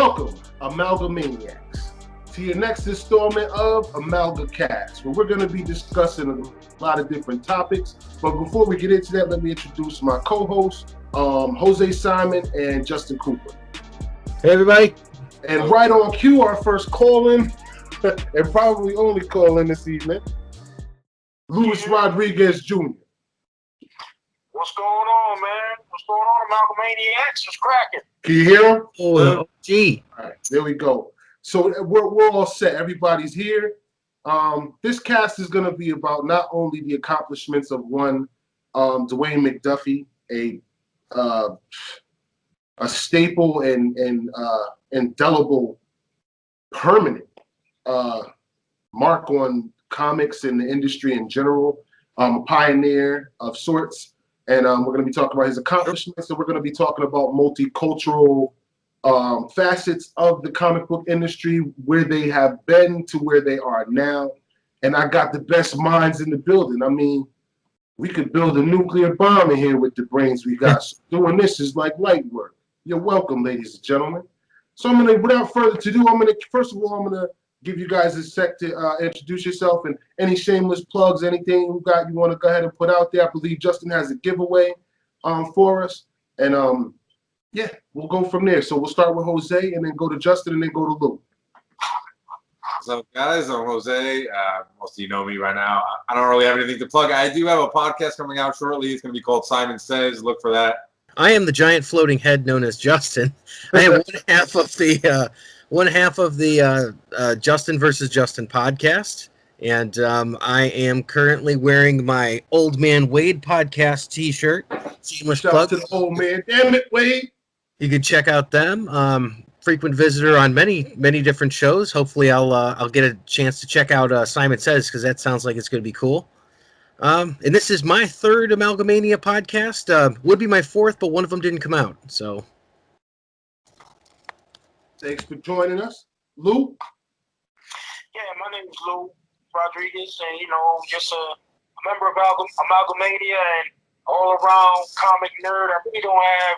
Welcome, Amalga-Maniacs, to your next installment of Amalga-Cast, where we're going to be discussing a lot of different topics. But before we get into that, let me introduce my co-hosts, Jose Simon and Justin Cooper. Hey, everybody. And right on cue, our first call-in, and probably only call-in this evening, Luis Rodriguez Jr. What's going on, man? What's going on, Amalga-Maniacs? It's cracking. Can you hear him? Oh, gee. All right, there we go. So we're all set. Everybody's here. This cast is going to be about not only the accomplishments of one Dwayne McDuffie, a staple and indelible, permanent mark on comics and the industry in general, a pioneer of sorts. And we're going to be talking about his accomplishments, and we're going to be talking about multicultural facets of the comic book industry, where they have been to where they are now. And I got the best minds in the building. I mean, we could build a nuclear bomb in here with the brains we got. So doing this is like light work. You're welcome, ladies and gentlemen. So I'm going to, without further ado, first of all, I'm going to give you guys a sec to introduce yourself, and any shameless plugs, anything you want to go ahead and put out there. I believe Justin has a giveaway for us, and yeah, we'll go from there. So we'll start with Jose, and then go to Justin, and then go to Lou. What's up, guys? I'm Jose. Most of you know me right now. I don't really have anything to plug. I do have a podcast coming out shortly. It's going to be called Simon Says. Look for that. I am the giant floating head known as Justin. I am one half of the Justin versus Justin podcast, and I am currently wearing my Old Man Wade podcast T-shirt. Shameless plug. Shout out to the old man. Damn it, Wade. You can check out them. Frequent visitor on many different shows. Hopefully, I'll get a chance to check out Simon Says, because that sounds like it's going to be cool. And this is my third Amalga-Mania podcast. Would be my fourth, but one of them didn't come out. So, thanks for joining us, Lou. Yeah, my name is Lou Rodriguez, and just a member of Amalga-Mania and all-around comic nerd. I really don't have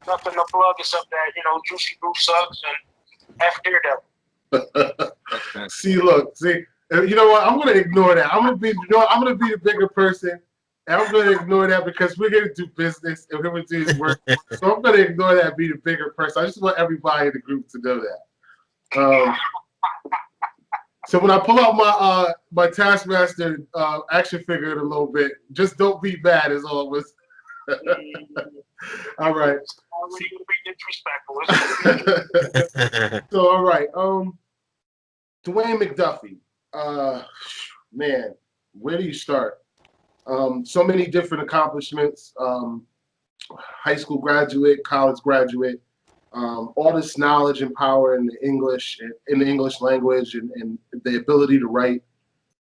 nothing to plug except that Juicy Brew sucks and F Daredevil. See, you know what? I'm going to ignore that. I'm going to be the bigger person, and I'm going to ignore that because we're going to do business and we're going to do his work. So I'm going to ignore that and be the bigger person. I just want everybody in the group to know that. So when I pull out my Taskmaster action figure in a little bit, just don't be mad as always. All right. Already going to be disrespectful. So, all right. Dwayne McDuffie. Man, where do you start? So many different accomplishments. High school graduate, college graduate, all this knowledge and power in the English language, and the ability to write.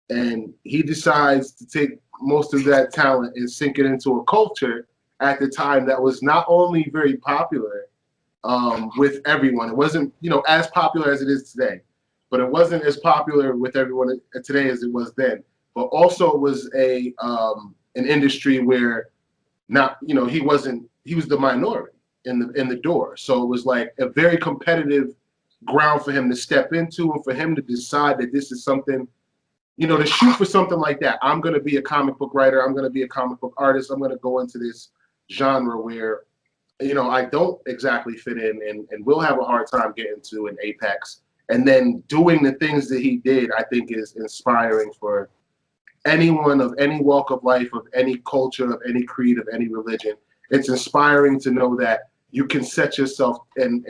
And he decides to take most of that talent and sink it into a culture at the time that was not only very popular with everyone. It wasn't as popular as it is today. But it wasn't as popular with everyone today as it was then. But also it was an industry where he was the minority in the door. So it was like a very competitive ground for him to step into, and for him to decide that this is something, to shoot for something like that. I'm going to be a comic book writer. I'm going to be a comic book artist. I'm going to go into this genre where, I don't exactly fit in and will have a hard time getting to an apex. And then doing the things that he did, I think, is inspiring for anyone of any walk of life, of any culture, of any creed, of any religion. It's inspiring to know that you can set yourself to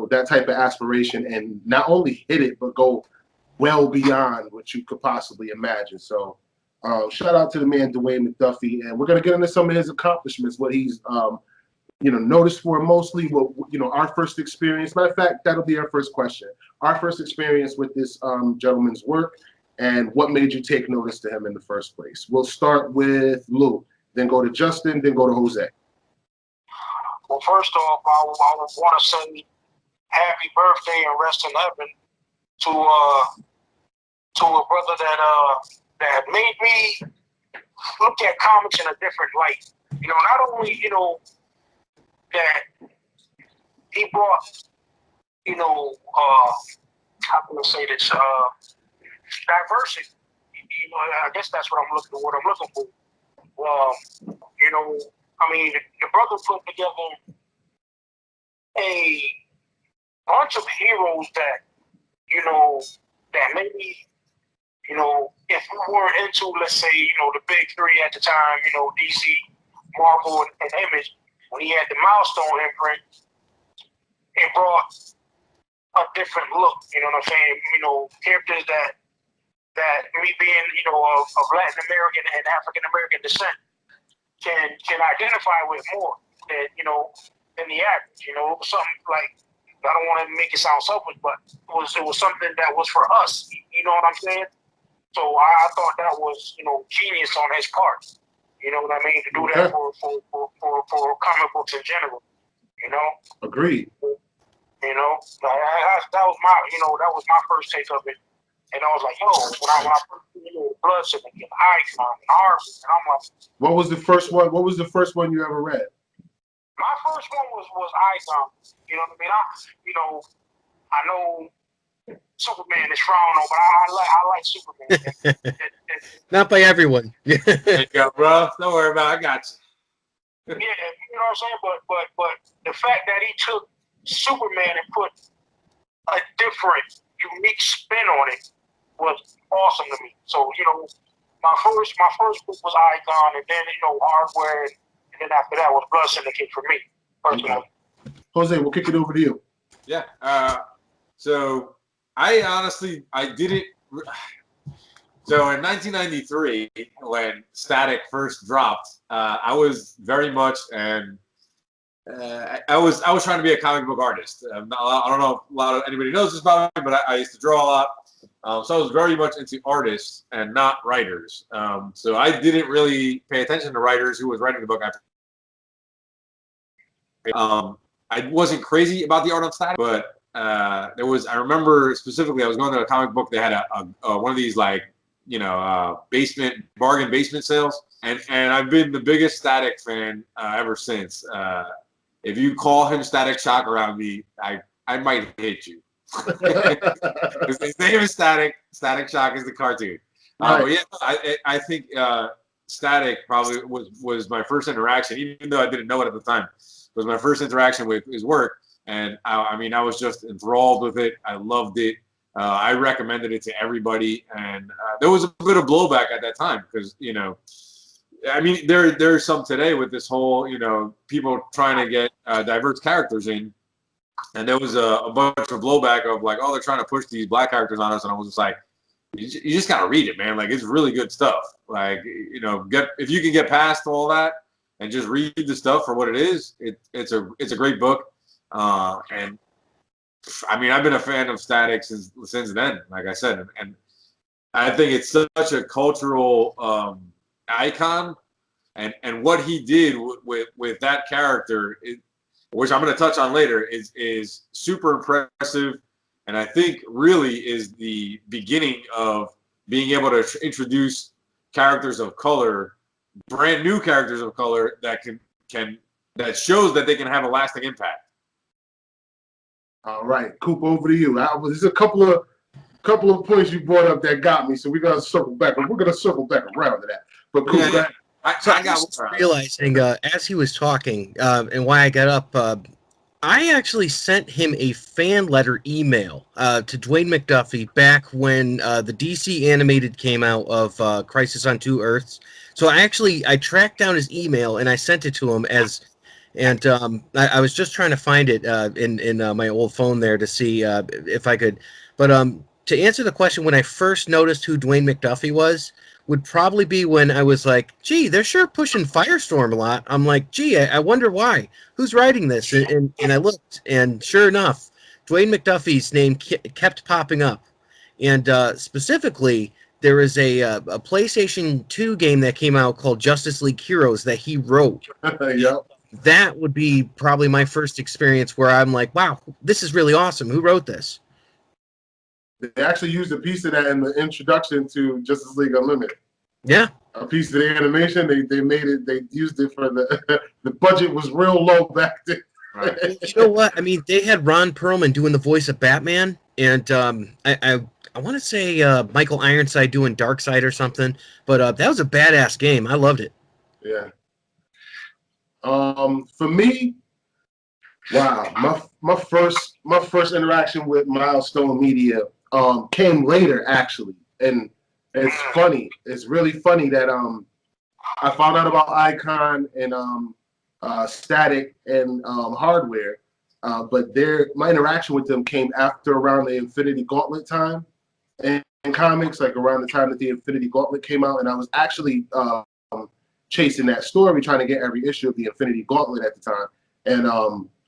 that type of aspiration and not only hit it, but go well beyond what you could possibly imagine. So shout out to the man, Dwayne McDuffie. And we're going to get into some of his accomplishments, what he's noticed for mostly, our first experience. Matter of fact, that'll be our first question. Our first experience with this gentleman's work, and what made you take notice to him in the first place. We'll start with Lou, then go to Justin, then go to Jose. Well, first off, I want to say happy birthday and rest in heaven to a brother that made me look at comics in a different light. Not only that he brought how can I say this? Diversity. I guess that's what I'm looking for. The brother put together a bunch of heroes that, that maybe, if we were into, let's say, the big three at the time, DC, Marvel, and Image, when he had the Milestone imprint, it brought a different look, you know what I'm saying? Characters that me being, of Latin American and African American descent can identify with more than, than the average. It was something like, I don't want to make it sound selfish, but it was something that was for us. You know what I'm saying? So I thought that was, genius on his part. You know what I mean? To do that for comic books in general. Agreed. That was my first take of it. And I was like, when I first see Blood Syndicate, Icon, and Harvey, and I'm like, what was the first one? What was the first one you ever read? My first one was Icon. You know what I mean? I know Superman is frowned on, but I like Superman. Not by everyone. There you go, bro. Don't worry about it. I got you. Yeah, you know what I'm saying? But the fact that he took Superman and put a different, unique spin on it was awesome to me. So, my first book was Icon, and then, Hardware, and then after that was Blood Syndicate for me, personally. Jose, we'll kick it over to you. Yeah. So I didn't. So in 1993, when Static first dropped, I was very much I was trying to be a comic book artist. I don't know if anybody knows this about me, but I used to draw a lot. So I was very much into artists and not writers. So I didn't really pay attention to writers who was writing the book. I wasn't crazy about the art on Static, but I remember specifically I was going to a comic book. They had a one of these bargain basement sales. And I've been the biggest Static fan ever since. If you call him Static Shock around me, I might hit you. His name is Static. Static Shock is the cartoon. Right. But yeah, I think Static probably was my first interaction, even though I didn't know it at the time. It was my first interaction with his work, and I was just enthralled with it. I loved it. I recommended it to everybody, and there was a bit of blowback at that time because there's some today with this whole people trying to get diverse characters in, and there was a bunch of blowback of like, oh, they're trying to push these black characters on us, and I was just like, you just gotta read it, man. Like, it's really good stuff. Like, if you can get past all that and just read the stuff for what it is, it's a great book. And I've been a fan of Static since then, like I said, and I think it's such a cultural icon, and what he did with that character, which I'm going to touch on later, is super impressive, and I think really is the beginning of being able to introduce characters of color, brand new characters of color that that shows that they can have a lasting impact. All right, Coop, over to you. There's a couple of points you brought up that got me, so we're gonna circle back. We're gonna circle back around to that. But Coop, Yeah. I was realizing as he was talking and why I got up, I actually sent him a fan letter email to Dwayne McDuffie back when the DC animated came out of Crisis on Two Earths. So I tracked down his email and I sent it to him I was just trying to find it in my old phone there to see if I could. But to answer the question, when I first noticed who Dwayne McDuffie was, would probably be when I was like, gee, they're sure pushing Firestorm a lot. I'm like, gee, I wonder why. Who's writing this? And I looked, and sure enough, Dwayne McDuffie's name kept popping up. And specifically, there is a PlayStation 2 game that came out called Justice League Heroes that he wrote. Yep. That would be probably my first experience where I'm like, wow, this is really awesome. Who wrote this? They actually used a piece of that in the introduction to Justice League Unlimited. Yeah. A piece of the animation, they made it, they used it for the budget was real low back then. Right. You know what? I mean, they had Ron Perlman doing the voice of Batman, and I want to say Michael Ironside doing Darkseid or something. But that was a badass game. I loved it. Yeah. For me, wow, my first interaction with Milestone Media came later actually, and it's funny. It's really funny that I found out about Icon and Static and Hardware, but my interaction with them came after around the Infinity Gauntlet time in comics, like around the time that the Infinity Gauntlet came out, and I was actually chasing that story, trying to get every issue of the Infinity Gauntlet at the time. And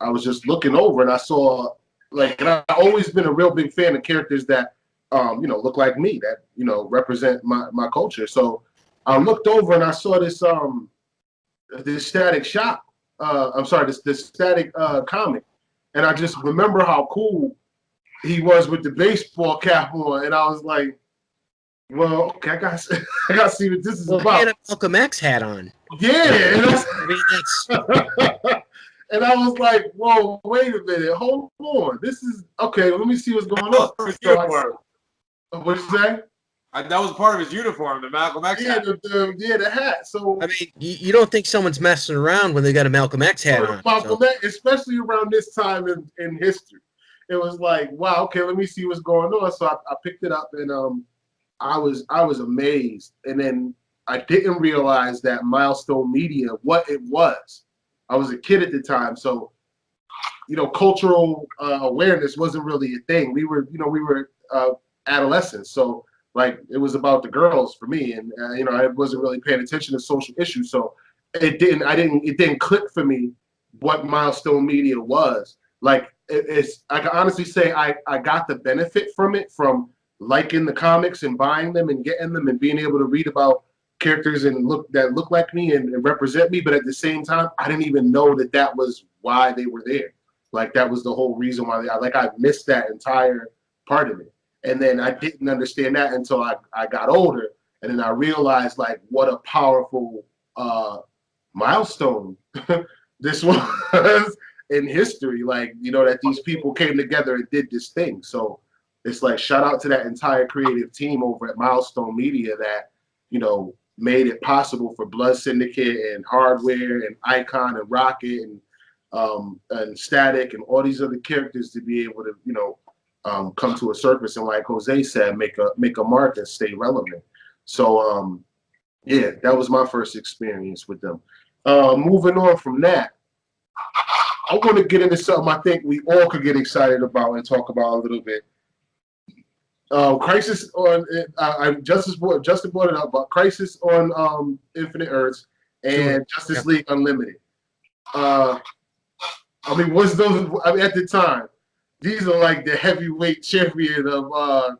I was just looking over, and I saw, like, and I've always been a real big fan of characters that, look like me, that, represent my culture. So I looked over and I saw this this Static shop. This Static comic, and I just remember how cool he was with the baseball cap on, and I was like, well, okay, I got to see what this is Well, about. he had a Malcolm X hat on. Yeah, and I mean, that's and I was like, whoa, wait a minute, hold on. This is okay, let me see what's going on. What'd you say? That was part of his uniform, the Malcolm X hat. The hat. So I mean, you don't think someone's messing around when they got a Malcolm X hat on. Malcolm X, especially around this time in history. It was like, wow, okay, let me see what's going on. So I picked it up, and I was amazed. And then I didn't realize that Milestone Media, what it was. I was a kid at the time, so cultural awareness wasn't really a thing. We were adolescents, so like it was about the girls for me, and I wasn't really paying attention to social issues, so it didn't click for me what Milestone Media was. Like I can honestly say I got the benefit from it, from liking the comics and buying them and getting them and being able to read about characters and look like me and represent me, but at the same time I didn't even know that was why they were there. Like that was the whole reason why I missed that entire part of it. And then I didn't understand that until I got older, and then I realized like what a powerful milestone this was in history. Like, that these people came together and did this thing. So it's like, shout out to that entire creative team over at Milestone Media that, made it possible for Blood Syndicate and Hardware and Icon and Rocket and Static and all these other characters to be able to, come to a surface and, like Jose said, make a mark and stay relevant. So yeah, that was my first experience with them. Moving on from that, I want to get into something I think we all could get excited about and talk about a little bit. Crisis on Justin brought it up, but Crisis on Infinite Earths and Justice League Unlimited. At the time, these are like the heavyweight champion of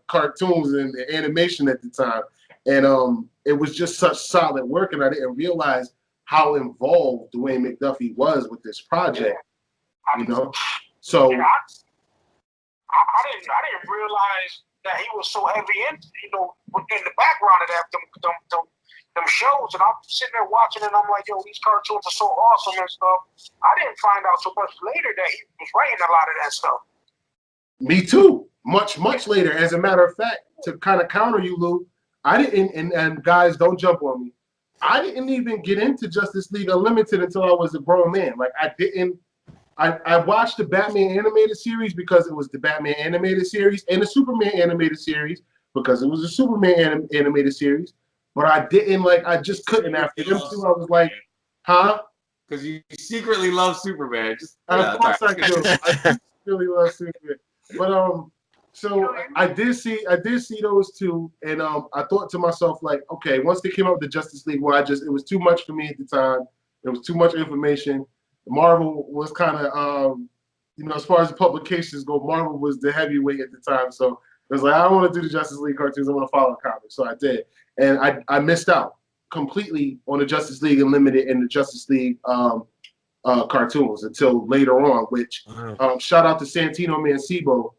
cartoons and animation at the time. And it was just such solid work, and I didn't realize how involved Dwayne McDuffie was with this project. So I didn't realize that he was so heavy in the background of them shows, and I'm sitting there watching, and I'm like, yo, these cartoons are so awesome and stuff. I didn't find out so much later that he was writing a lot of that stuff. Me too. Much later. As a matter of fact, to kind of counter you, Lou, I didn't, and guys, don't jump on me. I didn't even get into Justice League Unlimited until I was a grown man. Like I watched the Batman animated series because it was the Batman animated series, and the Superman animated series because it was a Superman animated series. But I didn't I just couldn't after them two. I was like, huh? Because you secretly love Superman. Of course I do. I just really love Superman. But so I did see those two, and I thought to myself, like, okay, once they came out with the Justice League, it was too much for me at the time. It was too much information. Marvel was kind of, as far as the publications go, Marvel was the heavyweight at the time. So it was like, I don't want to do the Justice League cartoons. I want to follow comics. So I did. And I missed out completely on the Justice League Unlimited and the Justice League cartoons until later on, which shout out to Santino Mancebo.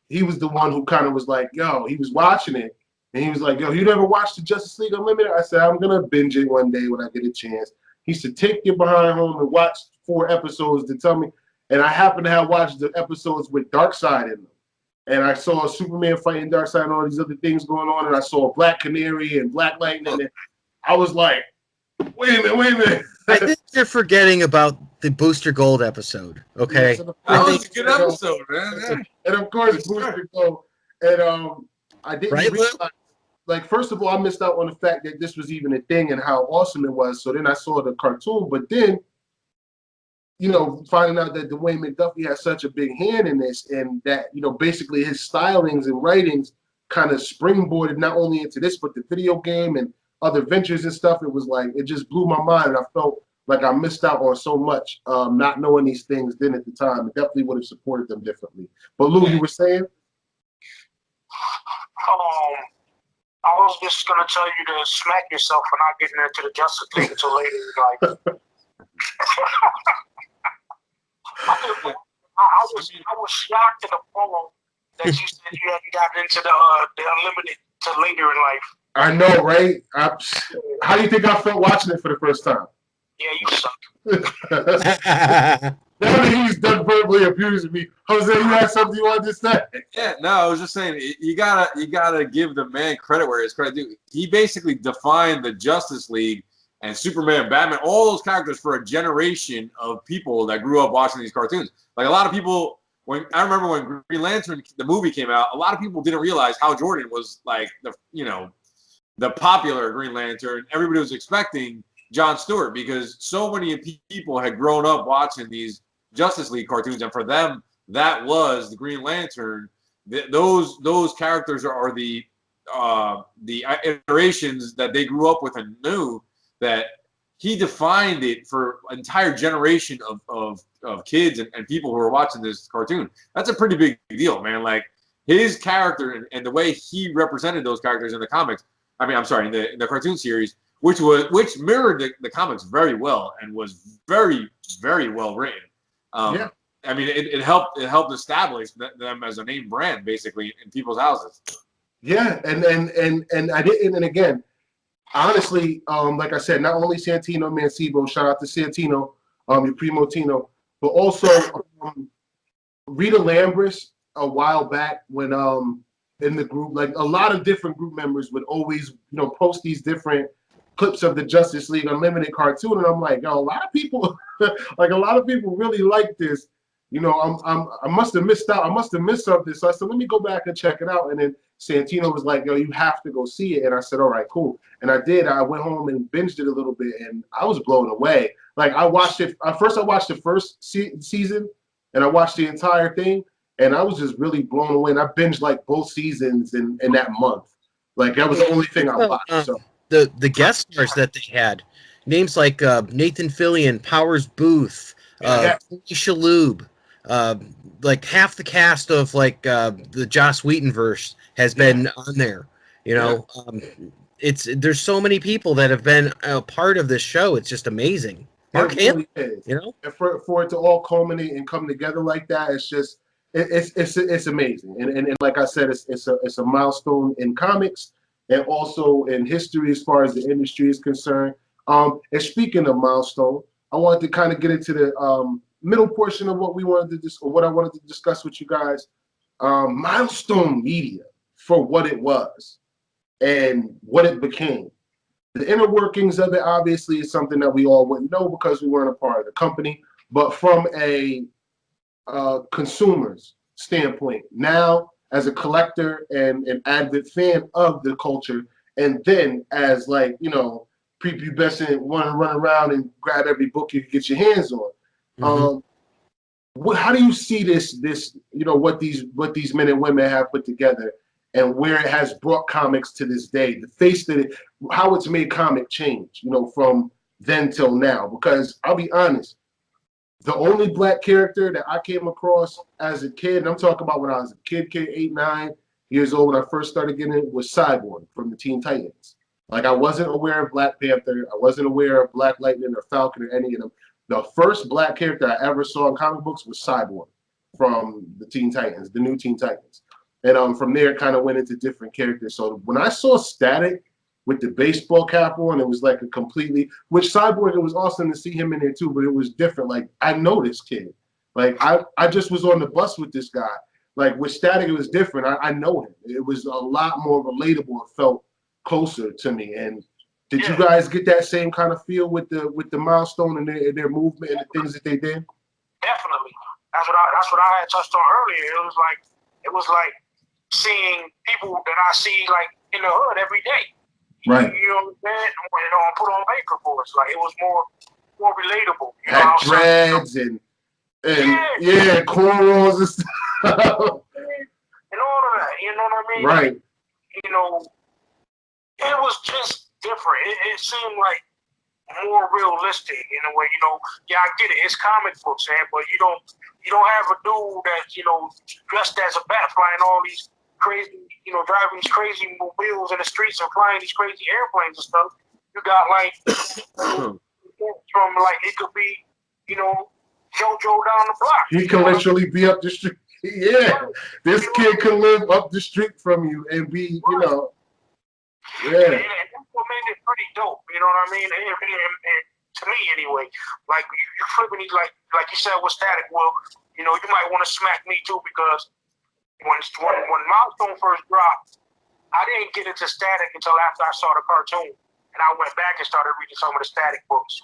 He was the one who kind of was like, yo, he was watching it. And he was like, yo, you never watched the Justice League Unlimited? I said, I'm going to binge it one day when I get a chance. He used to take you behind home and watch 4 episodes to tell me. And I happened to have watched the episodes with Darkseid in them. And I saw Superman fighting Darkseid and all these other things going on. And I saw Black Canary and Black Lightning. And I was like, wait a minute. I think you're forgetting about the Booster Gold episode. Okay. Yes, That was a good episode, man. And of course, Booster Gold. And I didn't realize, like, first of all, I missed out on the fact that this was even a thing and how awesome it was. So then I saw the cartoon, but then, you know, finding out that Dwayne McDuffie has such a big hand in this, and that, you know, basically his stylings and writings kind of springboarded not only into this, but the video game and other ventures and stuff. It was like, it just blew my mind. And I felt like I missed out on so much, not knowing these things then at the time. It definitely would have supported them differently. But Lou, you were saying? I was just gonna tell you to smack yourself for not getting into the Justice League until later in life. I was shocked and appalled that you said you hadn't gotten into the Unlimited till later in life. I know, right? How do you think I felt watching it for the first time? Yeah, you suck. Now that he's done verbally abusing me, Jose, you had something you wanted to say? Yeah, no, I was just saying you gotta give the man credit where his credit due. He basically defined the Justice League and Superman, Batman, all those characters for a generation of people that grew up watching these cartoons. Like a lot of people, I remember when Green Lantern the movie came out, a lot of people didn't realize Hal Jordan was like the popular Green Lantern. Everybody was expecting John Stewart because so many people had grown up watching these Justice League cartoons, and for them, that was the Green Lantern. Those characters are the iterations that they grew up with and knew that he defined it for an entire generation of kids and people who are watching this cartoon. That's a pretty big deal, man. Like his character and the way he represented those characters in the comics. I mean, I'm sorry, in the cartoon series, which mirrored the comics very well and was very, very well written. Yeah. I mean, it helped establish them as a name brand basically in people's houses. Yeah, and I didn't. And again, honestly, like I said, not only Santino Mancebo, shout out to Santino, your primo Tino, but also Rita Lambris a while back when in the group, like a lot of different group members would always post these different clips of the Justice League Unlimited cartoon, and I'm like, yo, a lot of people, like a lot of people really like this. I must have missed out. I must have missed something. So I said, let me go back and check it out. And then Santino was like, yo, you have to go see it. And I said, all right, cool. And I did. I went home and binged it a little bit, and I was blown away. Like I watched it. First, I watched the first season, and I watched the entire thing, and I was just really blown away. And I binged like both seasons in that month. Like that was the only thing I watched. So the guest stars that they had, names like Nathan Fillion, Powers Booth, Shalhoub. Like half the cast of like the Joss Whedon verse has been on there. There's so many people that have been a part of this show. It's just amazing. Mark Hamill, and for it to all culminate and come together like that, it's just it's amazing. And like I said, it's a milestone in comics and also in history as far as the industry is concerned. And speaking of milestone, I wanted to kind of get into the middle portion of what I wanted to discuss with you guys. Milestone Media, for what it was and what it became. The inner workings of it obviously is something that we all wouldn't know because we weren't a part of the company. But from a consumer's standpoint, now as a collector and an avid fan of the culture, and then as prepubescent, want to run around and grab every book you can get your hands on. How do you see this? What these men and women have put together, and where it has brought comics to this day, the face that it, how it's made comic change, from then till now. Because I'll be honest, the only black character that I came across as a kid, and I'm talking about when I was a kid, 8, 9 years old, when I first started getting it, was Cyborg from the Teen Titans. Like I wasn't aware of Black Panther, I wasn't aware of Black Lightning or Falcon or any of them. The first black character I ever saw in comic books was Cyborg from the Teen Titans, the new Teen Titans. And from there, it kind of went into different characters. So when I saw Static with the baseball cap on. It was like a completely, which Cyborg, it was awesome to see him in there too, but it was different. Like, I know this kid. Like, I just was on the bus with this guy. Like, with Static, it was different. I know him. It was a lot more relatable. It felt closer to me. And did you guys get that same kind of feel with the Milestone and their movement and the things that they did? Definitely. That's what I had touched on earlier. It was like seeing people that I see like in the hood every day. Right. You know what I'm saying? Put on paper for us. Like, it was more relatable. You Had know dreads and cornrows and stuff. And all of that. You know what I mean? Right. You know, it was just different. It seemed like more realistic in a way. You know, I get it. It's comic books, man, but you don't have a dude that, dressed as a bat flying all these crazy, driving these crazy mobiles in the streets and flying these crazy airplanes and stuff. You got like from like it could be, JoJo down the block. He can literally be up the street. Yeah, this kid can live up the street from you and be, Yeah. Yeah. And that's what made it pretty dope. You know what I mean? And to me, anyway, like you flipping these, like you said with Static. Well, you might want to smack me too, because when Milestone first dropped, I didn't get into Static until after I saw the cartoon, and I went back and started reading some of the Static books.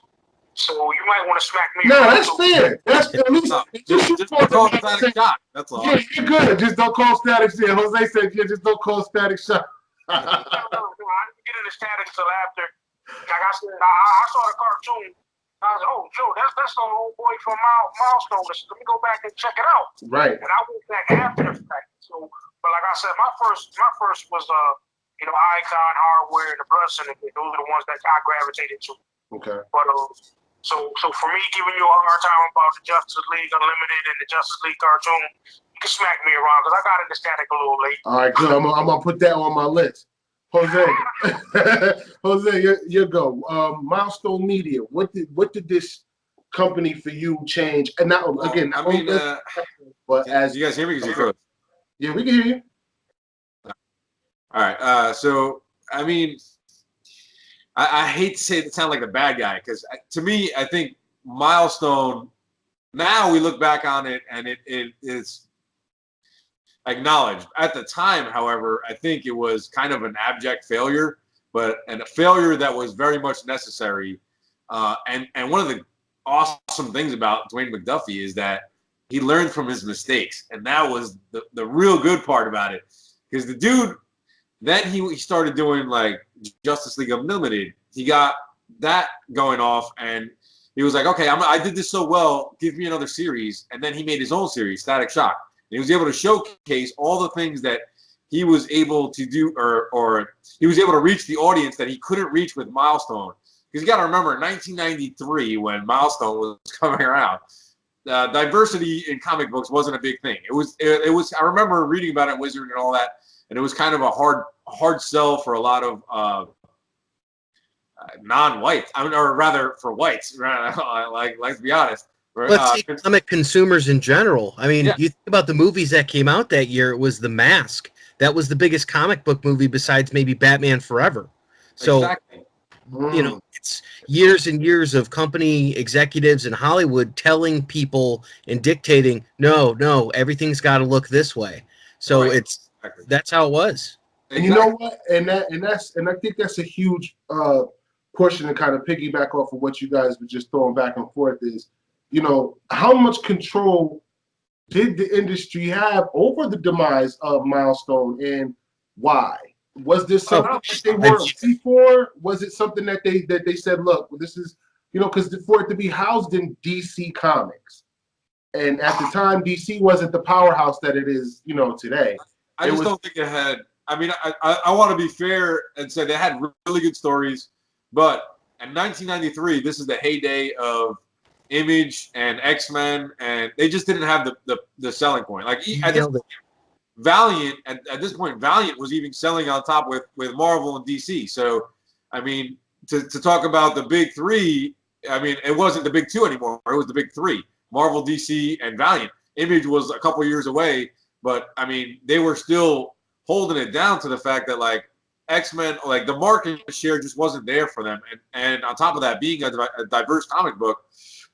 So you might want to smack me. No, that's fair. That's at least Just don't call it Static Shock. That's all. Yeah, you're good. Just don't call Static Shock. Jose said, just don't call Static Shock. No, I didn't get into Static until after. Like I said, I saw the cartoon. I was like, oh, Joe, that's the old boy from Milestone. Let me go back and check it out. Right. And I went back after the fact. So, but like I said, my first was Icon, Hardware, and the Blood Syndicate. Those are the ones that I gravitated to. Okay. But so for me, giving you a hard time about the Justice League Unlimited and the Justice League cartoon, you can smack me around because I got into Static a little late. All right, good. I'm gonna put that on my list. Jose, you go. Milestone Media. What did this company for you change? And now again, but as you guys hear me? Because you froze. Yeah, we can hear you. All right. So I mean, I hate to say it sound like the bad guy, because to me, I think Milestone. Now we look back on it, and it is acknowledged. At the time, however, I think it was kind of an abject failure, but a failure that was very much necessary. And one of the awesome things about Dwayne McDuffie is that he learned from his mistakes, and that was the real good part about it. Because the dude, then he started doing like Justice League Unlimited. He got that going off, and he was like, okay, I did this so well, give me another series. And then he made his own series, Static Shock. And he was able to showcase all the things that he was able to do, or he was able to reach the audience that he couldn't reach with Milestone. Because you got to remember, in 1993, when Milestone was coming around, diversity in comic books wasn't a big thing. It was. I remember reading about it in Wizard and all that, and it was kind of a hard sell for a lot of non-whites. Or rather, for whites. Like, let's be honest. Let's say comic consumers in general. I mean, you think about the movies that came out that year. It was The Mask. That was the biggest comic book movie besides maybe Batman Forever. So, exactly. It's years and years of company executives in Hollywood telling people and dictating, no, everything's got to look this way. So that's how it was. And you know what? And I think that's a huge portion to kind of piggyback off of what you guys were just throwing back and forth is, how much control did the industry have over the demise of Milestone, and why? Was this something that they weren't ready for? Was it something that they said, look, this is, because for it to be housed in DC Comics, and at the time DC wasn't the powerhouse that it is, today. I just don't think it had. I mean, I want to be fair and say they had really good stories, but in 1993, this is the heyday of Image and X-Men, and they just didn't have the selling point. Like at this point, Valiant, at this point, Valiant was even selling on top with Marvel and DC. So, I mean, to talk about the big three, I mean, it wasn't the big two anymore. It was the big three: Marvel, DC, and Valiant. Image was a couple years away, but I mean, they were still holding it down to the fact that, like, X-Men, like the market share just wasn't there for them. And on top of that, being a diverse comic book,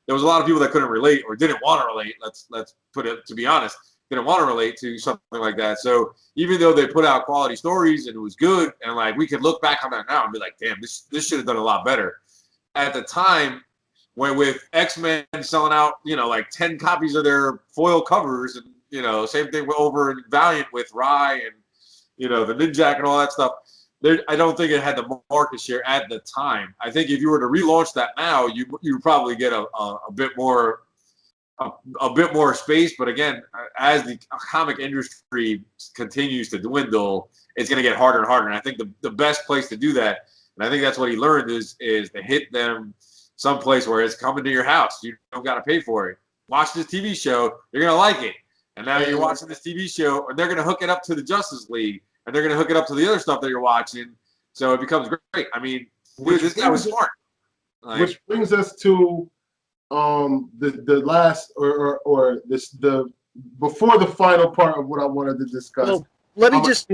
there was a lot of people that couldn't relate or didn't want to relate. Let's put it, to be honest, didn't want to relate to something like that. So even though they put out quality stories and it was good, and like we could look back on that now and be like, damn, this should have done a lot better. At the time, when with X-Men selling out, like 10 copies of their foil covers, and same thing over in Valiant with Rye and the Ninjak and all that stuff. I don't think it had the market share at the time. I think if you were to relaunch that now, you would probably get a bit more space. But again, as the comic industry continues to dwindle, it's going to get harder and harder. And I think the best place to do that, and I think that's what he learned, is to hit them someplace where it's coming to your house. You don't got to pay for it. Watch this TV show, you're going to like it. And now you're watching this TV show, and they're going to hook it up to the Justice League, and they're going to hook it up to the other stuff that you're watching. So it becomes great. I mean, dude, this guy was smart. Which brings us to the last or the before the final part of what I wanted to discuss. Well, let me just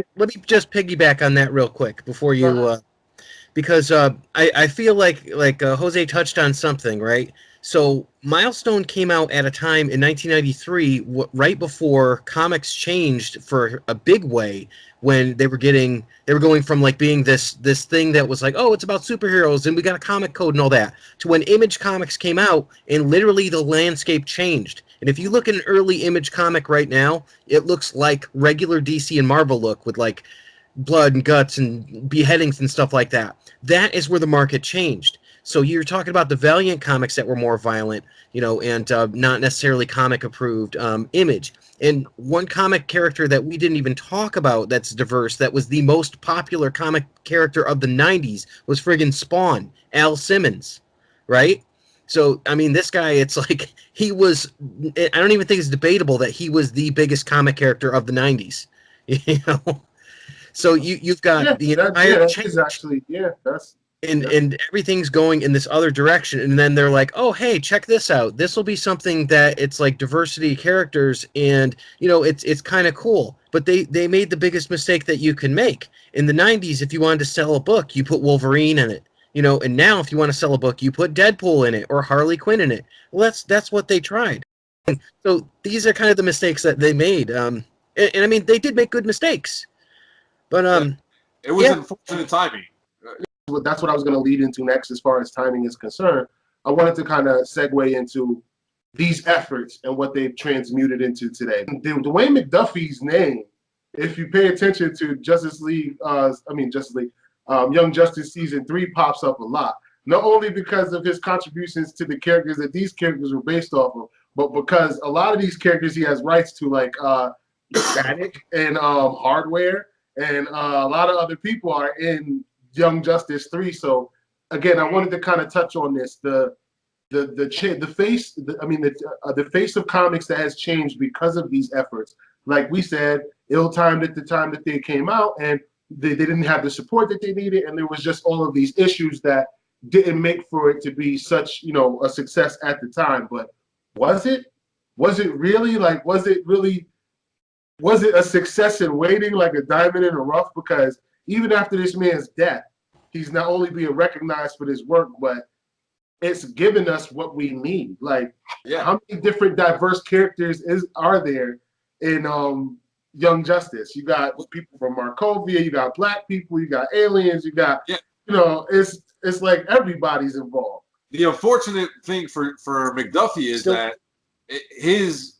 piggyback on that real quick before you, because I feel like Jose touched on something, right? So Milestone came out at a time in 1993, right before comics changed for a big way, when they were going from like being this thing that was like, oh, it's about superheroes and we got a comic code and all that, to when Image Comics came out and literally the landscape changed. And if you look at an early Image comic right now, it looks like regular DC and Marvel look, with like blood and guts and beheadings and stuff like that. That is where the market changed. So you're talking about the Valiant comics that were more violent, and not necessarily comic approved Image. And one comic character that we didn't even talk about that's diverse, that was the most popular comic character of the 90s, was friggin' Spawn, Al Simmons, right? So, I mean, this guy, it's like, he was, I don't even think it's debatable that he was the biggest comic character of the 90s, So you've got the entire change. Actually, that's... And everything's going in this other direction, and then they're like, oh, hey, check this out, this will be something that it's like diversity characters, and it's kind of cool. But they made the biggest mistake that you can make. In the 90s, if you wanted to sell a book, you put Wolverine in it, and now if you want to sell a book, you put Deadpool in it or Harley Quinn in it. Well, that's what they tried. So these are kind of the mistakes that they made, and I mean, they did make good mistakes, but it was unfortunate timing. That's what I was going to lead into next as far as timing is concerned. I wanted to kind of segue into these efforts and what they've transmuted into today. Dwayne McDuffie's name, if you pay attention to Young Justice Season 3, pops up a lot. Not only because of his contributions to the characters that these characters were based off of, but because a lot of these characters he has rights to, like Static and Hardware, and a lot of other people are in Young Justice 3. So again, I wanted to kind of touch on this, the face of comics that has changed because of these efforts. Like we said, ill-timed at the time that they came out, and they didn't have the support that they needed, and there was just all of these issues that didn't make for it to be such a success at the time. But was it really a success in waiting, like a diamond in the rough? Because even after this man's death, he's not only being recognized for his work, but it's given us what we need. Like, how many different diverse characters are there in Young Justice? You got people from Markovia, you got black people, you got aliens, you got, it's like everybody's involved. The unfortunate thing for McDuffie is that his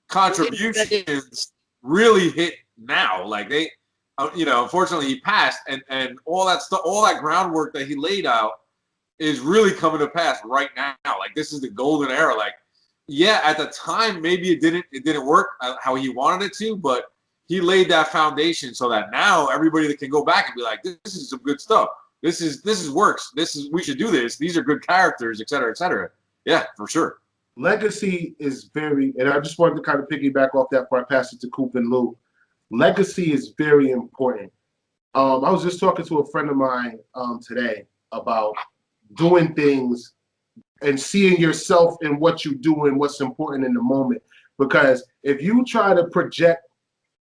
contributions really hit now. Like they, unfortunately, he passed, and all that stuff, all that groundwork that he laid out is really coming to pass right now. Like, this is the golden era. Like, at the time, maybe it didn't work how he wanted it to, but he laid that foundation so that now everybody that can go back and be like, this is some good stuff. This is works. We should do this. These are good characters, et cetera, et cetera. Yeah, for sure. Legacy is very, and I just wanted to kind of piggyback off that before I pass it to Coop and Lou. Legacy is very important. I was just talking to a friend of mine today about doing things and seeing yourself in what you do and what's important in the moment. Because if you try to project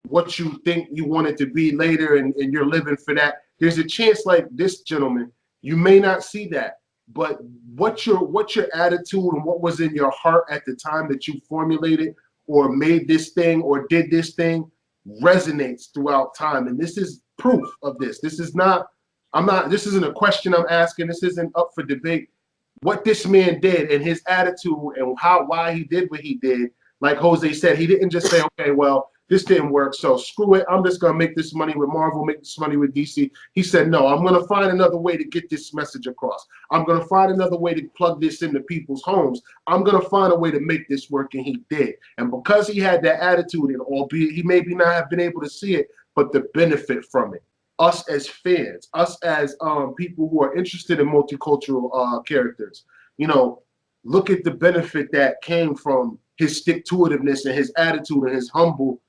what you think you want it to be later and you're living for that, there's a chance like this gentleman, you may not see that. But what's your attitude and what was in your heart at the time that you formulated or made this thing or did this thing resonates throughout time. And this is proof of this. This isn't a question I'm asking. This isn't up for debate. What this man did and his attitude and why he did what he did, like Jose said, he didn't just say, okay, well, this didn't work, so screw it. I'm just going to make this money with Marvel, make this money with DC. He said, no, I'm going to find another way to get this message across. I'm going to find another way to plug this into people's homes. I'm going to find a way to make this work, and he did. And because he had that attitude, and albeit he maybe not have been able to see it, but the benefit from it, us as fans, us as people who are interested in multicultural characters, look at the benefit that came from his stick-to-itiveness and his attitude and his humble,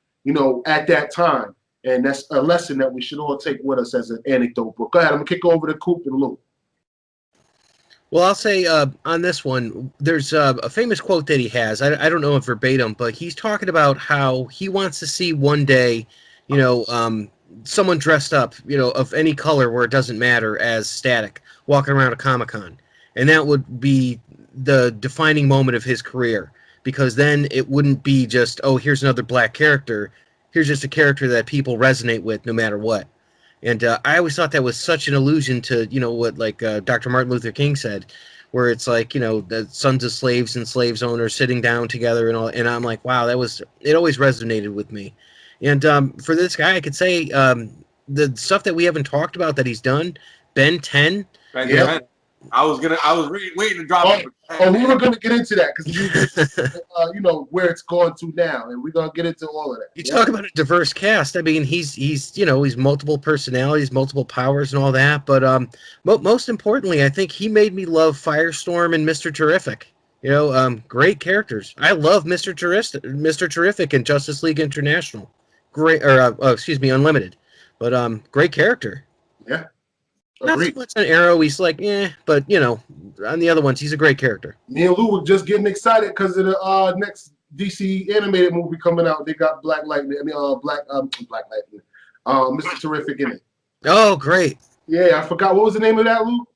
at that time. And that's a lesson that we should all take with us as an anecdote. But go ahead, I'm going to kick over to Coop and Lou. Well, I'll say on this one, there's a famous quote that he has. I don't know it verbatim, but he's talking about how he wants to see one day, someone dressed up, of any color where it doesn't matter as Static, walking around a Comic-Con. And that would be the defining moment of his career. Because then it wouldn't be just, oh, here's another black character. Here's just a character that people resonate with no matter what. And I always thought that was such an allusion to, what Dr. Martin Luther King said, where it's like, the sons of slaves and slaves owners sitting down together and all. And I'm like, wow, it always resonated with me. And for this guy, I could say the stuff that we haven't talked about that he's done, Ben 10. Yeah. I was waiting to drop it. We were going to get into that because where it's going to now, and we're going to get into all of that. You talk about a diverse cast. I mean, he's multiple personalities, multiple powers, and all that. But most importantly, I think he made me love Firestorm and Mr. Terrific. Great characters. I love Mr. Terrific and Justice League International. Great, Unlimited. But great character. Yeah. Not so much on Arrow, he's like, but on the other ones, he's a great character. Me and Lou were just getting excited because of the next DC animated movie coming out. They got Black Lightning. Mr. Terrific in it. Oh, great! Yeah, I forgot what was the name of that, Lou.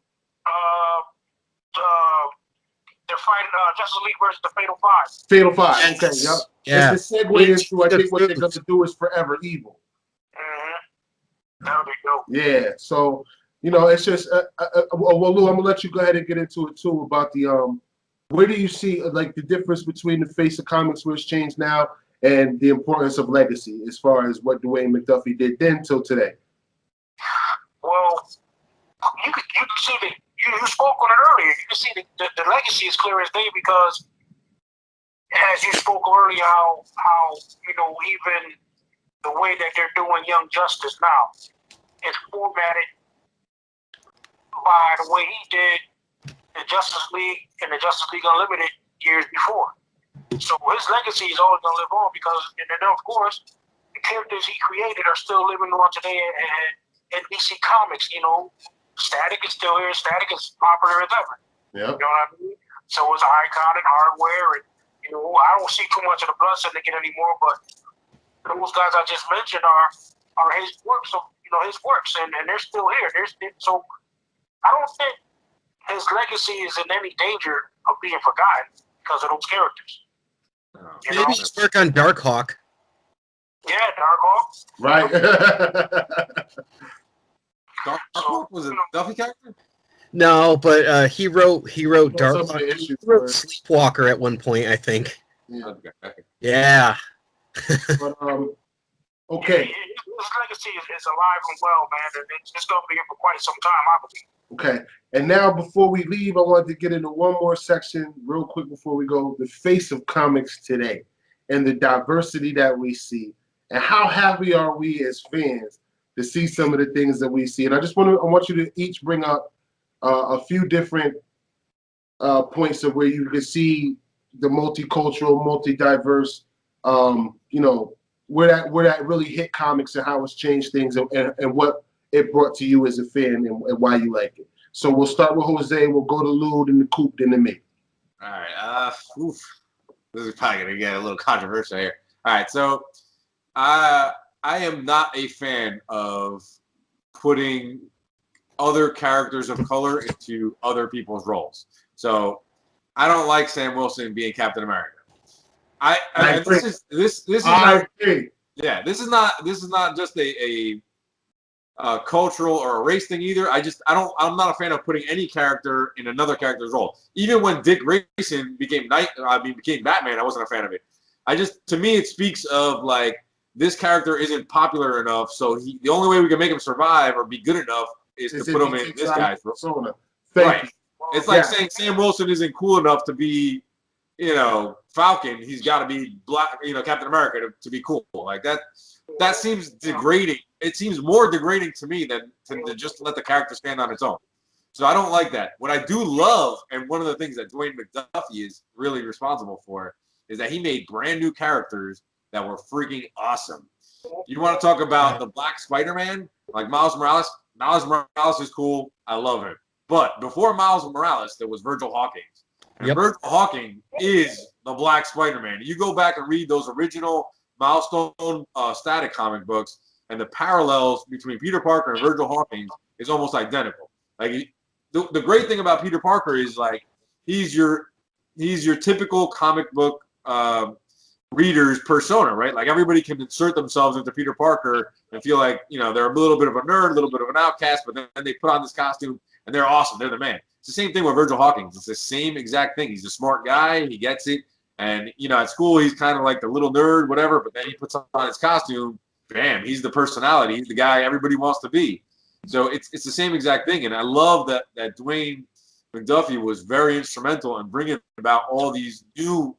They're fighting Justice League versus the Fatal Five. Fatal Five. Yes. Okay, yep. Yeah. It's the segue into I think what they're going to do is Forever Evil. Mm-hmm. That'll be dope. Yeah. So. It's just, well, Lou, I'm gonna let you go ahead and get into it too about the where do you see like the difference between the face of comics where it's changed now and the importance of legacy as far as what Dwayne McDuffie did then till today? Well, you can see that you spoke on it earlier. You can see the legacy is clear as day because as you spoke earlier, how even the way that they're doing Young Justice now is formatted by the way he did the Justice League and the Justice League Unlimited years before. So his legacy is always going to live on because, and then of course, the characters he created are still living on today in DC Comics. Static is still here. Static is popular as ever. Yeah. You know what I mean? So is Icon and Hardware. And, I don't see too much of the Blood Syndicate anymore, but those guys I just mentioned are his works. So, his works, and they're still here. So I don't think his legacy is in any danger of being forgotten because of those characters. Maybe he's work on Darkhawk. Yeah, Darkhawk. Right. Darkhawk was a Duffy character? No, but he wrote Darkhawk. He wrote Right. Sleepwalker at one point, I think. Yeah. Okay. Yeah. But okay. His legacy is alive and well, man, and it's going to be here for quite some time, I believe. Okay. And now before we leave, I wanted to get into one more section real quick before we go. The face of comics today and the diversity that we see. And how happy are we as fans to see some of the things that we see. And I want you to each bring up a few different points of where you can see the multicultural, multi-diverse, where that really hit comics and how it's changed things and what it brought to you as a fan and why you like it. So we'll start with Jose. We'll go to Lou, then the Coop, then to me. All right. This is probably gonna get a little controversial here. All right. So, I am not a fan of putting other characters of color into other people's roles. So I don't like Sam Wilson being Captain America. This is not, yeah, this is not just a cultural or a race thing either. I'm not a fan of putting any character in another character's role. Even when Dick Grayson became Batman, I wasn't a fan of it. To me, it speaks of like this character isn't popular enough, so the only way we can make him survive or be good enough is to put him in this guy's role. Right. It's like saying Sam Wilson isn't cool enough to be, Falcon. He's got to be black, Captain America to be cool. Like that. That seems degrading. It seems more degrading to me than to just let the character stand on its own. So I don't like that. What I do love, and one of the things that Dwayne McDuffie is really responsible for, is that he made brand new characters that were freaking awesome. You want to talk about the Black Spider-Man, like Miles Morales? Miles Morales is cool. I love him. But before Miles Morales, there was Virgil Hawkins. And Virgil Hawkins is the Black Spider-Man. You go back and read those original Milestone static comic books, and the parallels between Peter Parker and Virgil Hawkins is almost identical. Like the great thing about Peter Parker is like he's your typical comic book reader's persona, right? Like everybody can insert themselves into Peter Parker and feel like they're a little bit of a nerd, a little bit of an outcast, but then they put on this costume and they're awesome. They're the man. It's the same thing with Virgil Hawkins. It's the same exact thing. He's a smart guy. He gets it. And, at school, he's kind of like the little nerd, whatever, but then he puts on his costume, bam, he's the personality. He's the guy everybody wants to be. So it's the same exact thing. And I love that Dwayne McDuffie was very instrumental in bringing about all these new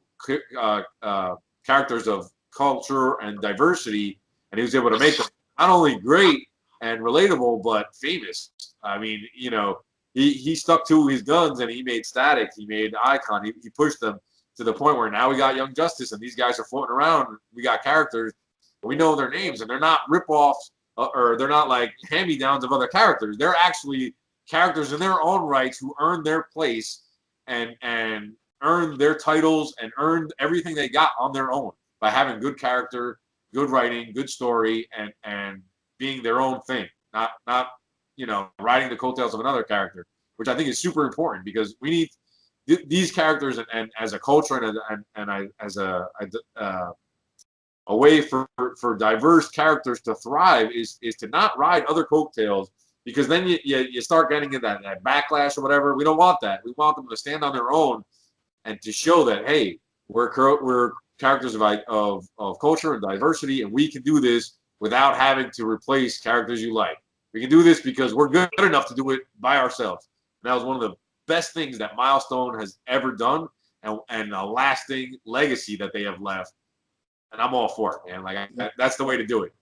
characters of culture and diversity, and he was able to make them not only great and relatable, but famous. I mean, he stuck to his guns, and he made Static, he made Icon, he pushed them to the point where now we got Young Justice, and these guys are floating around. We got characters, we know their names, and they're not rip-offs, or they're not like hand-me-downs of other characters. They're actually characters in their own rights who earned their place and earned their titles and earned everything they got on their own by having good character, good writing, good story, and being their own thing, not riding the coattails of another character, which I think is super important because we need these characters, and as a culture and as a way for diverse characters to thrive is to not ride other coattails, because then you start getting into that backlash or whatever. We don't want that. We want them to stand on their own and to show that, hey, we're characters of culture and diversity, and we can do this without having to replace characters you like. We can do this because we're good enough to do it by ourselves. And that was one of the best things that Milestone has ever done, and a lasting legacy that they have left. And I'm all for it, man. Like that's the way to do it.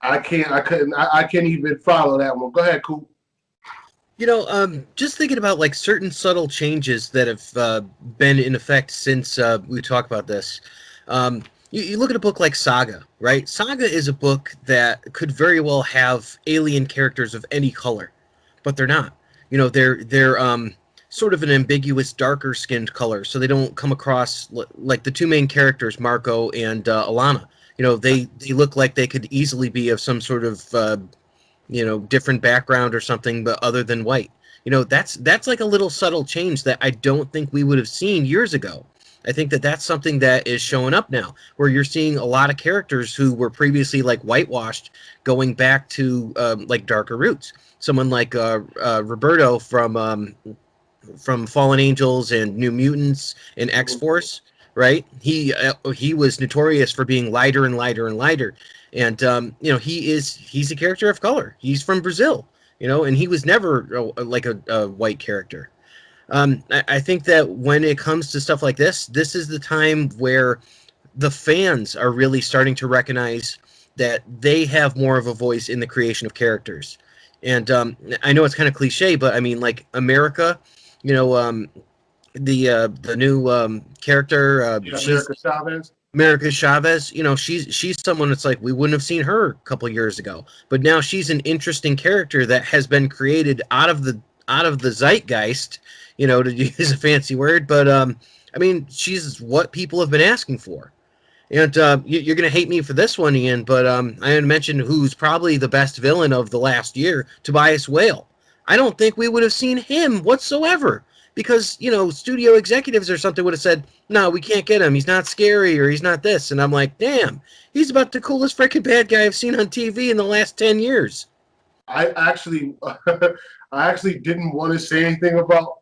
I can't even follow that one. Go ahead, Coop. Just thinking about like certain subtle changes that have been in effect since we talked about this. You look at a book like Saga, right? Saga is a book that could very well have alien characters of any color, but they're not. They're sort of an ambiguous, darker skinned color, so they don't come across like the two main characters, Marco and Alana. They look like they could easily be of some sort of different background or something, but other than white. That's like a little subtle change that I don't think we would have seen years ago. I think that's something that is showing up now, where you're seeing a lot of characters who were previously like whitewashed going back to like darker roots. Someone like Roberto from Fallen Angels and New Mutants and X-Force, right? He was notorious for being lighter and lighter and lighter. And he's a character of color. He's from Brazil, and he was never like a white character. I think that when it comes to stuff like this is the time where the fans are really starting to recognize that they have more of a voice in the creation of characters. And I know it's kind of cliche, but I mean, like America, the new character, America Chavez, she's someone that's like, we wouldn't have seen her a couple years ago, but now she's an interesting character that has been created out of the zeitgeist, to use a fancy word, but I mean, she's what people have been asking for. And you're going to hate me for this one, Ian, but I mentioned who's probably the best villain of the last year, Tobias Whale. I don't think we would have seen him whatsoever. Because, you know, studio executives or something would have said, no, we can't get him. He's not scary or he's not this. And I'm like, damn, he's about the coolest freaking bad guy I've seen on TV in the last 10 years. I actually didn't want to say anything about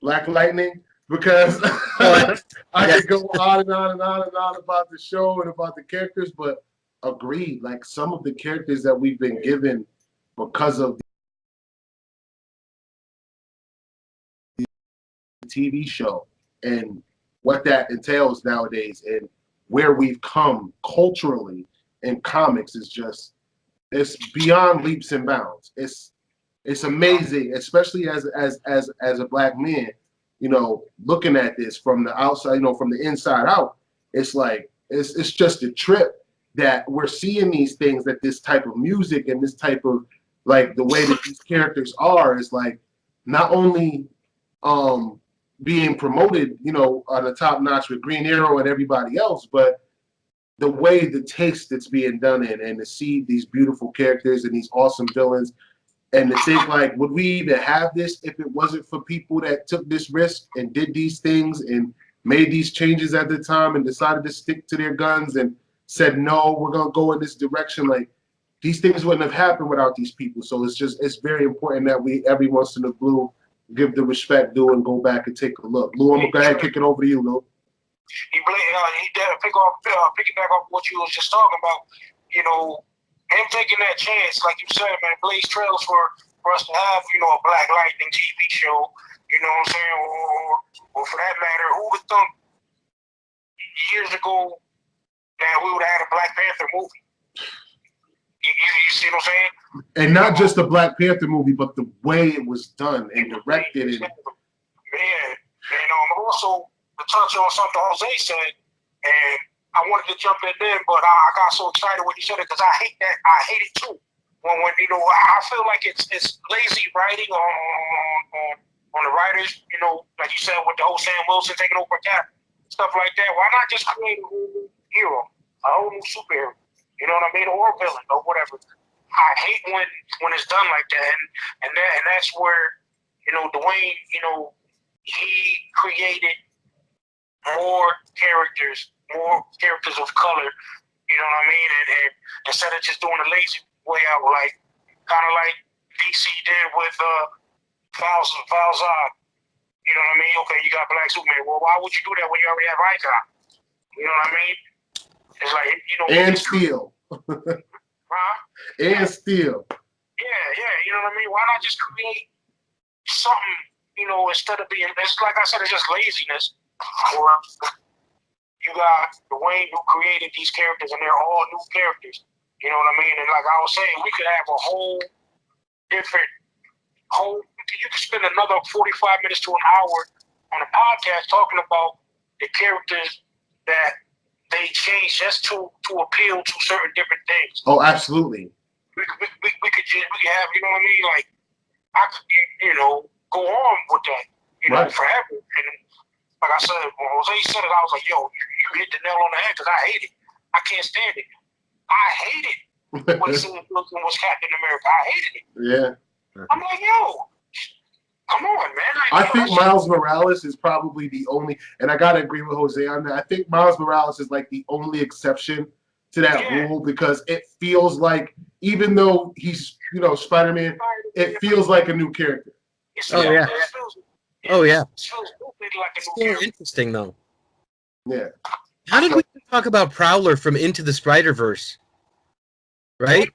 Black Lightning because I could go on and on and on and on about the show and about the characters, but agreed, like some of the characters that we've been given because of the TV show and what that entails nowadays and where we've come culturally in comics is just, it's beyond leaps and bounds. It's amazing, especially as a Black man, you know, looking at this from the outside, you know, from the inside out. It's like it's just a trip that we're seeing these things, that this type of music and this type of, like, the way that these characters are is like not only being promoted, you know, on the top notch with Green Arrow and everybody else, but the way, the taste that's being done in, and to see these beautiful characters and these awesome villains, and to think, like, would we even have this if it wasn't for people that took this risk and did these things and made these changes at the time and decided to stick to their guns and said, no, we're going to go in this direction. Like, these things wouldn't have happened without these people. So it's very important that we, every once in a blue, give the respect due and go back and take a look. Lou, I'm going to go ahead and kick it over to you, Lou. He piggyback off what you was just talking about, you know, him taking that chance, like you said, man, blaze trails for us to have, you know, a Black Lightning TV show, you know what I'm saying, or for that matter, who would thunk years ago that we would have had a Black Panther movie? You see what I'm saying? And not just the Black Panther movie, but the way it was done and directed. And also to touch on something Jose said, and I wanted to jump in there, but I got so excited when you said it because I hate that. I hate it too. When you know, I feel like it's lazy writing on the writers. You know, like you said with the whole Sam Wilson taking over Cap, stuff like that. Why not just create a whole new hero, a whole new superhero? You know what I mean, or villain or whatever. I hate when it's done like that, and that's where, you know, Dwayne, you know, he created more characters of color, you know what I mean? And instead of just doing a lazy way out, like kind of like DC did with Falzad, you know what I mean? Okay, you got Black Superman. Well, why would you do that when you already have Icon? You know what I mean? It's like, you know, and Steel. Huh? And Steel. Yeah, you know what I mean? Why not just create something, you know, instead of being, it's like I said, it's just laziness. Or you got Dwayne who created these characters, and they're all new characters. You know what I mean? And like I was saying, we could have a whole different, you could spend another 45 minutes to an hour on a podcast talking about the characters that they changed just to appeal to certain different things. Oh, absolutely. We could have, you know what I mean? Like, I could, you know, go on with that, you know, forever. And like I said, when Jose said it, I was like, yo, you hit the nail on the head because I hate it. I can't stand it. I hate it when Sam Wilson was Captain America. I hated it. Yeah. I'm like, yo, come on, man. I think Miles Morales is probably the only, and I got to agree with Jose on that. I think Miles Morales is like the only exception to that rule because it feels like, even though he's, you know, Spider-Man, it feels like a new character. It feels like a new character. Interesting, though. Yeah. How did we talk about Prowler from Into the Spider-Verse? Right?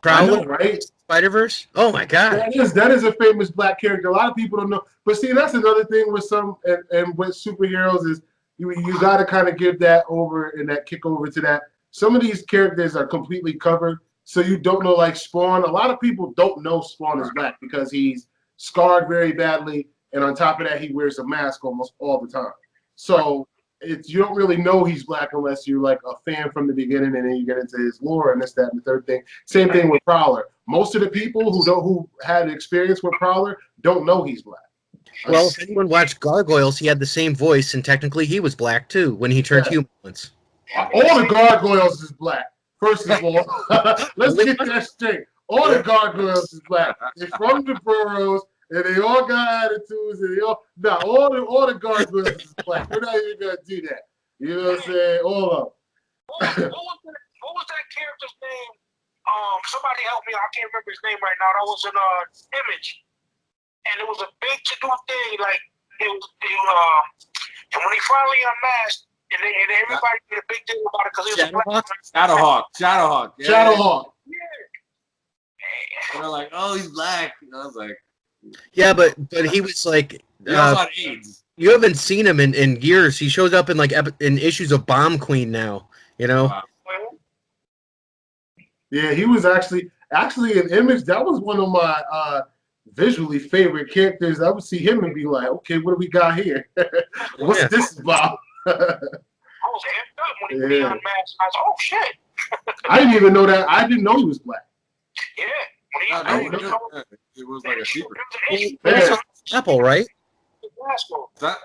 Prowler, right? Spider-Verse? Oh, my God. That is a famous Black character. A lot of people don't know. But see, that's another thing with some, and with superheroes is you got to kind of give that over and that kick over to that. Some of these characters are completely covered, so you don't know, like Spawn. A lot of people don't know Spawn is Black because he's scarred very badly, and on top of that, he wears a mask almost all the time. So you don't really know he's Black unless you're like a fan from the beginning, and then you get into his lore and this, that, and the third thing. Same thing with Prowler. Most of the people who had experience with Prowler don't know he's Black. Well, if anyone watched Gargoyles, he had the same voice, and technically he was Black too when he turned human once. All the Gargoyles is Black. First of all, let's get that straight. All the gargoyles is black. They're from the boroughs, and they all got attitudes, and all the gargoyles is black. We're not even gonna do that. You know what I'm saying? All of them. What was that character's name? Somebody help me. I can't remember his name right now. That was an Image, and it was a big to do thing. Like and when he finally unmasked, and everybody made a big deal about it because he was a black man. Shadowhawk. Yeah. Shadowhawk. Yeah. And they're like, oh, he's black. And I was like, Yeah, but he was like, he also had AIDS. you haven't seen him in years. He shows up in like in issues of Bomb Queen now. You know. Wow. Yeah, he was actually an Image. That was one of my visually favorite characters. I would see him and be like, okay, what do we got here? What's this about? I was amped up when he unmasked. I was like, oh shit. I didn't even know that. I didn't know he was black. Yeah. It was like a secret. Yeah. Chapel, right? That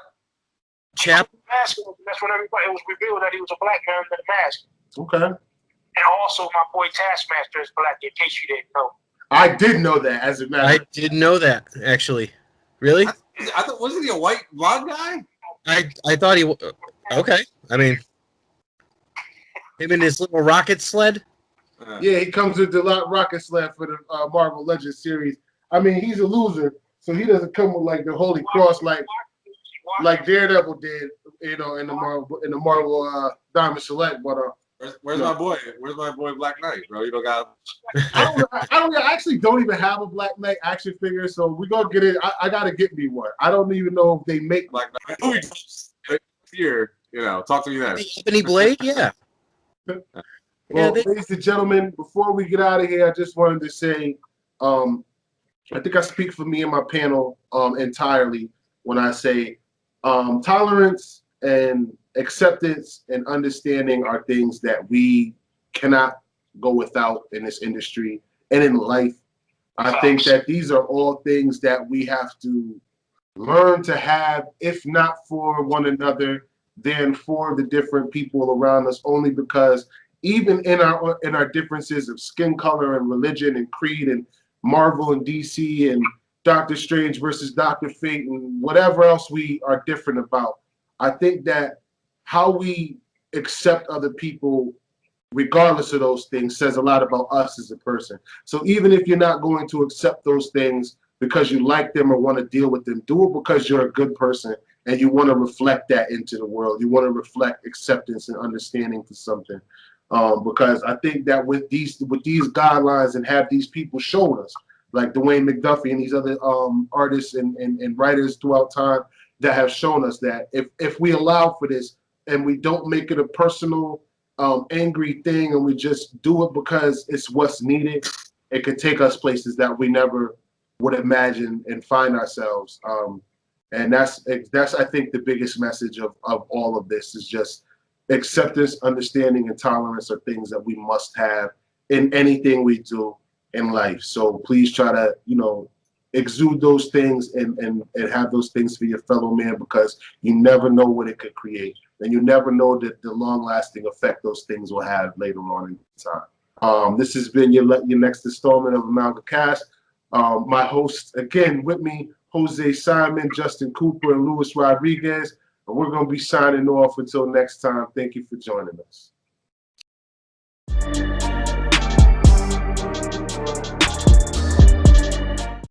Chapel. That's when everybody, it was revealed that he was a black man under the mask. Okay. And also, my boy Taskmaster is black, in case you didn't know. I did know that, as a matter. I didn't know that, actually. Really? I thought, wasn't he a white blonde guy? I thought he. Okay. I mean, him and his little rocket sled. Yeah, he comes with the rocket sled for the Marvel Legends series. I mean, he's a loser, so he doesn't come with like the Holy Cross like Daredevil did, you know, in the Marvel Diamond Select. But where's my boy? Where's my boy Black Knight, bro? You don't got. I actually don't even have a Black Knight action figure, so we're gonna get it. I gotta get me one. I don't even know if they make Black Knight. Here, you know, talk to me then. The Ebony Blade, yeah. Well, ladies and gentlemen, before we get out of here, I just wanted to say, I think I speak for me and my panel entirely when I say tolerance and acceptance and understanding are things that we cannot go without in this industry and in life. I think that these are all things that we have to learn to have, if not for one another, then for the different people around us, only because even in our differences of skin color and religion and creed and Marvel and DC and Doctor Strange versus Dr. Fate and whatever else we are different about, I think that how we accept other people, regardless of those things, says a lot about us as a person. So even if you're not going to accept those things because you like them or want to deal with them, do it because you're a good person and you want to reflect that into the world. You want to reflect acceptance and understanding for something. Because I think that with these guidelines and have these people show us, like Dwayne McDuffie and these other artists and writers throughout time that have shown us that if we allow for this and we don't make it a personal angry thing and we just do it because it's what's needed, it could take us places that we never would imagine and find ourselves. And that's I think the biggest message of all of this is just acceptance, understanding, and tolerance are things that we must have in anything we do in life. So please try to, exude those things and have those things for your fellow man, because you never know what it could create. And you never know that the long-lasting effect those things will have later on in time. This has been your next installment of Amalga-Cast. My hosts, again, with me, Jose Simon, Justin Cooper, and Luis Rodriguez. And we're going to be signing off until next time. Thank you for joining us.